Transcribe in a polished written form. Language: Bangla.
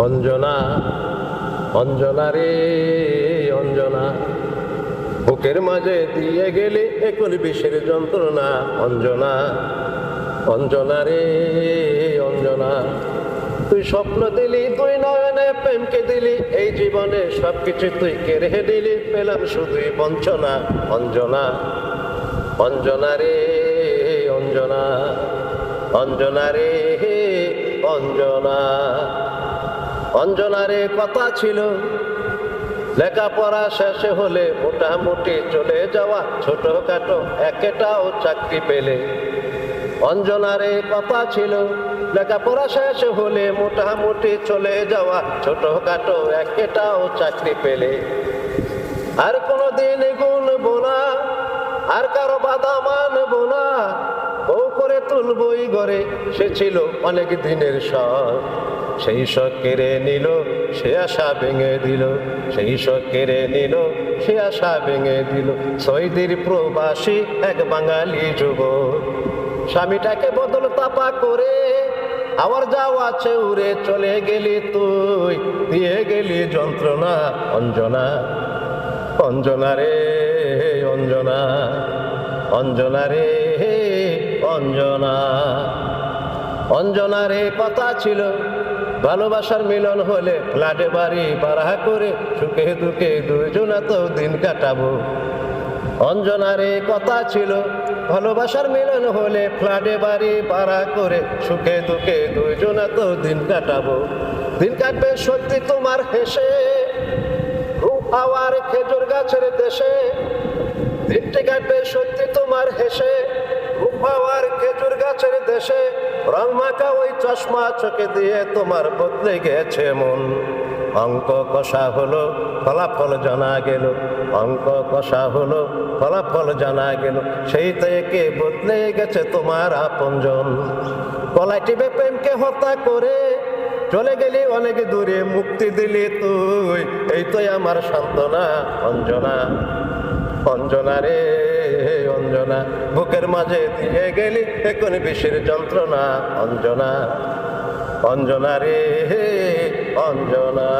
অঞ্জনা, অঞ্জনা রে অঞ্জনা, বুকের মাঝে দিয়ে গেলে এখন বিষের যন্ত্রণা। অঞ্জনা, অঞ্জনা রে অঞ্জনা, তুই স্বপ্ন দিলি, তুই নয়নে প্রেমকে দিলি, এই জীবনে সবকিছু তুই কেড়ে দিলি, পেলাম শুধুই বঞ্চনা। অঞ্জনা, অঞ্জনা রে অঞ্জনা, অঞ্জনা রে অঞ্জনা। অঞ্জনা রে কথা ছিল লেখাপড়া শেষে হলে মোটামুটি চলে যাওয়া, ছোটখাটো একটাও চাকরি পেলে। অঞ্জনা রে কথা ছিল লেখাপড়া শেষ হলে মোটামুটি চলে যাওয়া, ছোটখাটো একটাও চাকরি পেলে। আর কোনোদিন গুনবো না, আর কারো বাধা মানবো না, বউ করে তুলবই ঘরে, সে ছিল অনেক দিনের শখ। সেই শখ কেড়ে নিল, সে আশা ভেঙে দিল, সেই শখ কেড়ে নিল, সে আশা ভেঙে দিল। সৌদির প্রবাসী এক বাঙালি যুবক, স্বামীটাকে বদল তাপা করে আবার যাওয়া উড়ে চলে গেলি তুই, দিয়ে গেলি যন্ত্রণা। অঞ্জনা, অঞ্জনা রে অঞ্জনা, অঞ্জনা রে অঞ্জনা। অঞ্জনা রে কথা ছিল ভালোবাসার মিলন হলে ফ্ল্যাটে বাড়ি ভাড়া করে সুখে দুঃখে দুজনা তো দিন কাটাবো। অঞ্জনা রে কথা ছিল ভালোবাসার মিলন হলে ফ্ল্যাটে বাড়ি ভাড়া করে সুখে দুঃখে দুজনা তো দিন কাটাবো। দিন কাটবে সত্যি তোমার হেসে হাওয়ার খেজুর গাছের দেশে, দিনটি কাটবে সত্যি তোমার হেসে হাওয়ার খেজুর গাছের দেশে। রং মাখা ওই চশমা চোখে দিয়ে তোমার বদলে গেছে মন। অঙ্ক কষা হলো ফলাফল জানা গেল, অঙ্ক কষা হলো ফলাফল জানা গেল, সেই থেকে বদলে গেছে তোমার আপনজন। গলায় টিপে প্রেমকে হত্যা করে চলে গেলি অনেক দূরে, মুক্তি দিলি তুই, এই তো আমার সান্ত্বনা। অঞ্জনা, অঞ্জনা রে অঞ্জনা, বুকের মাঝে দিয়ে গেলি এখন বিষের যন্ত্রণা। অঞ্জনা, অঞ্জনা রে অঞ্জনা।